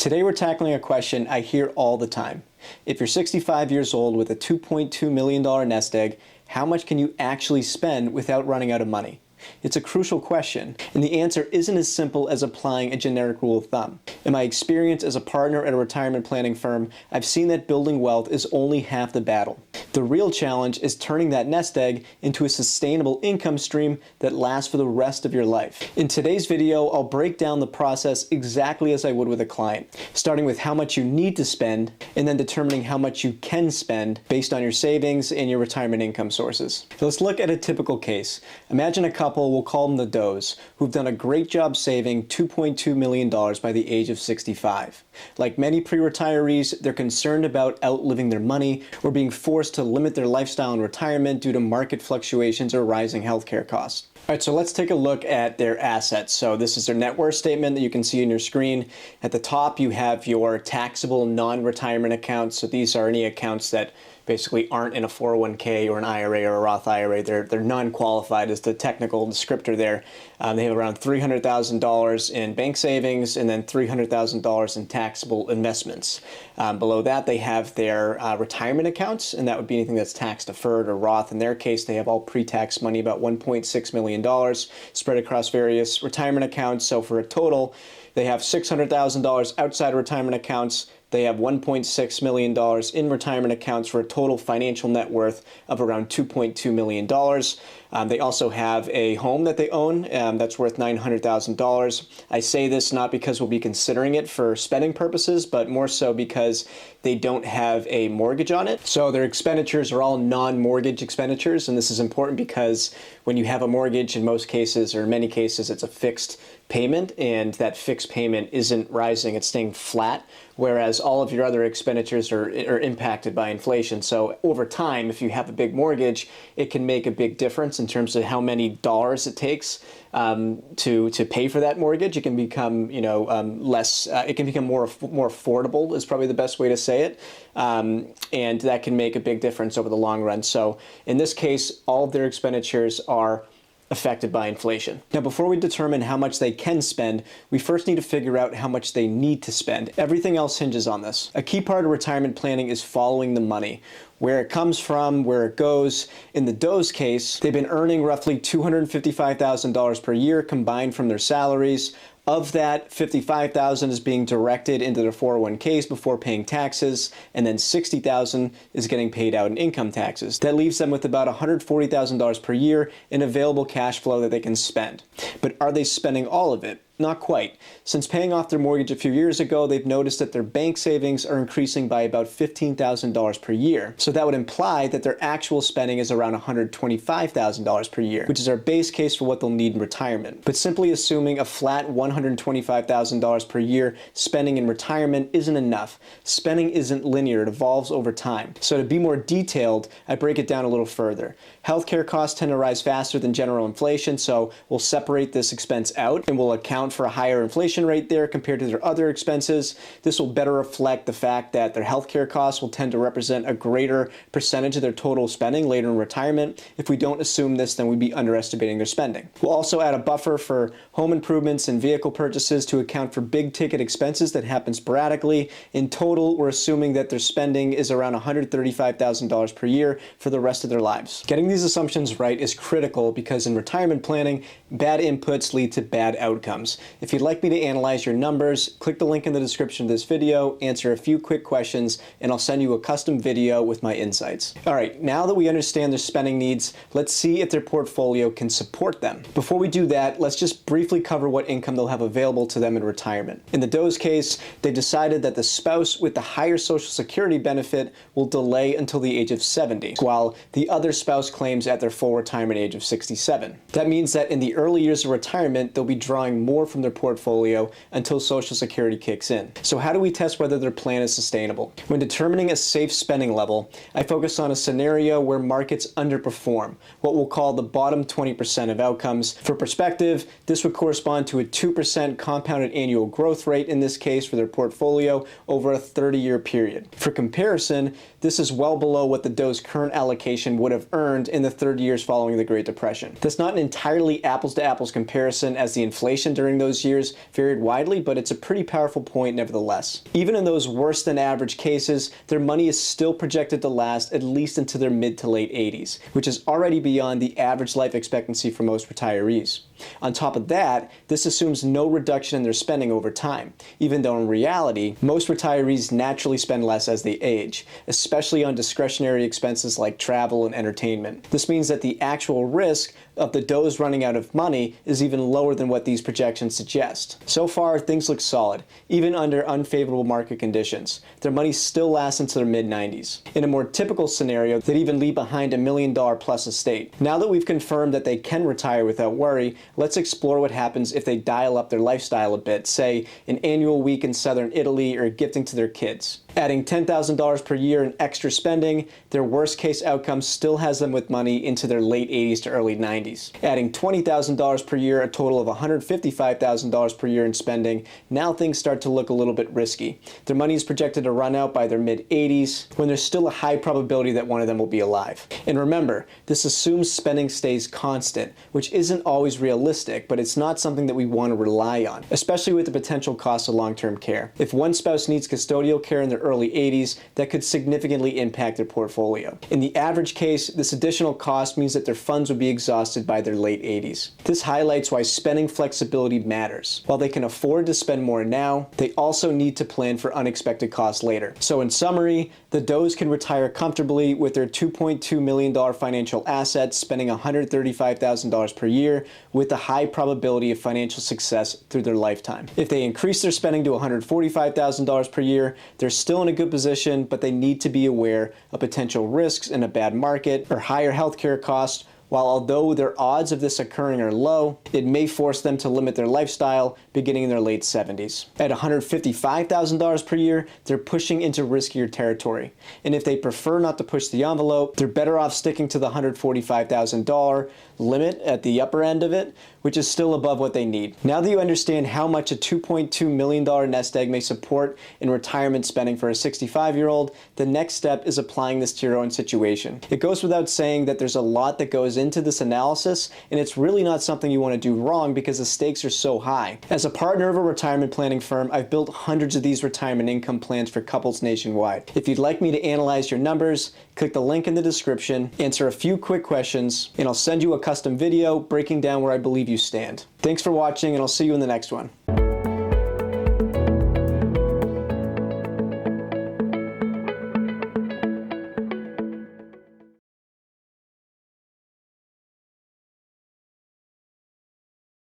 Today we're tackling a question I hear all the time. If you're 65 years old with a $2.2 million nest egg, how much can you actually spend without running out of money? It's a crucial question, and the answer isn't as simple as applying a generic rule of thumb. In my experience as a partner at a retirement planning firm, I've seen that building wealth is only half the battle. The real challenge is turning that nest egg into a sustainable income stream that lasts for the rest of your life. In today's video, I'll break down the process exactly as I would with a client, starting with how much you need to spend, and then determining how much you can spend based on your savings and your retirement income sources. So let's look at a typical case. Imagine a couple, we'll call them the Does, who've done a great job saving $2.2 million by the age of 65. Like many pre-retirees, they're concerned about outliving their money or being forced to limit their lifestyle in retirement due to market fluctuations or rising healthcare costs. All right, so let's take a look at their assets. So this is their net worth statement that you can see on your screen. At the top, you have your taxable non-retirement accounts. So these are any accounts that basically aren't in a 401k or an IRA or a Roth IRA. They're non-qualified is the technical descriptor there. They have around $300,000 in bank savings and then $300,000 in taxable investments. Below that, they have their retirement accounts, and that would be anything that's tax deferred or Roth. In their case, they have all pre-tax money, about $1.6 million spread across various retirement accounts. So for a total, they have $600,000 outside of retirement accounts. They have $1.6 million in retirement accounts for a total financial net worth of around $2.2 million. They also have a home that they own that's worth $900,000. I say this not because we'll be considering it for spending purposes, but more so because they don't have a mortgage on it. So their expenditures are all non-mortgage expenditures, and this is important because when you have a mortgage, in most cases or in many cases, it's a fixed payment, and that fixed payment isn't rising, it's staying flat, whereas all of your other expenditures are impacted by inflation. So over time, if you have a big mortgage, it can make a big difference in terms of how many dollars it takes to pay for that mortgage. It can become, less. It can become more affordable is probably the best way to say it, and that can make a big difference over the long run. So in this case, all of their expenditures are affected by inflation. Now, before we determine how much they can spend, we first need to figure out how much they need to spend. Everything else hinges on this. A key part of retirement planning is following the money. Where it comes from, where it goes. In the Doe's case, they've been earning roughly $255,000 per year combined from their salaries. Of that, $55,000 is being directed into their 401ks before paying taxes, and then $60,000 is getting paid out in income taxes. That leaves them with about $140,000 per year in available cash flow that they can spend. But are they spending all of it? Not quite. Since paying off their mortgage a few years ago, they've noticed that their bank savings are increasing by about $15,000 per year. So that would imply that their actual spending is around $125,000 per year, which is our base case for what they'll need in retirement. But simply assuming a flat $125,000 per year spending in retirement isn't enough. Spending isn't linear, it evolves over time. So to be more detailed, I break it down a little further. Healthcare costs tend to rise faster than general inflation, so we'll separate this expense out and we'll account for a higher inflation rate there compared to their other expenses. This will better reflect the fact that their healthcare costs will tend to represent a greater percentage of their total spending later in retirement. If we don't assume this, then we'd be underestimating their spending. We'll also add a buffer for home improvements and vehicle purchases to account for big ticket expenses that happen sporadically. In total, we're assuming that their spending is around $135,000 per year for the rest of their lives. Getting these assumptions right is critical because in retirement planning, bad inputs lead to bad outcomes. If you'd like me to analyze your numbers, click the link in the description of this video, answer a few quick questions, and I'll send you a custom video with my insights. All right, now that we understand their spending needs, let's see if their portfolio can support them. Before we do that, let's just briefly cover what income they'll have available to them in retirement. In the Doe's case, they decided that the spouse with the higher Social Security benefit will delay until the age of 70, while the other spouse claims at their full retirement age of 67. That means that in the early years of retirement, they'll be drawing more from their portfolio until Social Security kicks in. So how do we test whether their plan is sustainable? When determining a safe spending level, I focus on a scenario where markets underperform, what we'll call the bottom 20% of outcomes. For perspective, this would correspond to a 2% compounded annual growth rate in this case for their portfolio over a 30-year period. For comparison, this is well below what the Doe's current allocation would have earned in the 30 years following the Great Depression. That's not an entirely apples to apples comparison, as the inflation during during those years varied widely, but it's a pretty powerful point nevertheless. Even in those worse than average cases, their money is still projected to last at least into their mid to late 80s, which is already beyond the average life expectancy for most retirees. On top of that, this assumes no reduction in their spending over time, even though in reality, most retirees naturally spend less as they age, especially on discretionary expenses like travel and entertainment. This means that the actual risk of the does running out of money is even lower than what these projections suggest. So far, things look solid, even under unfavorable market conditions. Their money still lasts into their mid-90s. In a more typical scenario, they'd even leave behind $1 million plus estate. Now that we've confirmed that they can retire without worry, let's explore what happens if they dial up their lifestyle a bit, say an annual week in southern Italy or gifting to their kids. Adding $10,000 per year in extra spending, their worst case outcome still has them with money into their late 80s to early 90s. Adding $20,000 per year, a total of $155,000 per year in spending, now things start to look a little bit risky. Their money is projected to run out by their mid 80s, when there's still a high probability that one of them will be alive. And remember, this assumes spending stays constant, which isn't always realistic, but it's not something that we want to rely on, especially with the potential cost of long-term care. If one spouse needs custodial care in their early 80s, that could significantly impact their portfolio. In the average case, this additional cost means that their funds would be exhausted by their late 80s. This highlights why spending flexibility matters. While they can afford to spend more now, they also need to plan for unexpected costs later. So in summary, the does can retire comfortably with their $2.2 million financial assets, spending $135,000 per year, with a high probability of financial success through their lifetime. If they increase their spending to $145,000 per year, they're still in a good position, but they need to be aware of potential risks in a bad market or higher healthcare costs. While although their odds of this occurring are low, it may force them to limit their lifestyle beginning in their late 70s. At $155,000 per year, they're pushing into riskier territory. And if they prefer not to push the envelope, they're better off sticking to the $145,000 limit at the upper end of it, which is still above what they need. Now that you understand how much a $2.2 million nest egg may support in retirement spending for a 65-year-old, the next step is applying this to your own situation. It goes without saying that there's a lot that goes into this analysis, and it's really not something you want to do wrong because the stakes are so high. As a partner of a retirement planning firm, I've built hundreds of these retirement income plans for couples nationwide. If you'd like me to analyze your numbers, click the link in the description, answer a few quick questions, and I'll send you a custom video breaking down where I believe you stand. Thanks for watching, and I'll see you in the next one.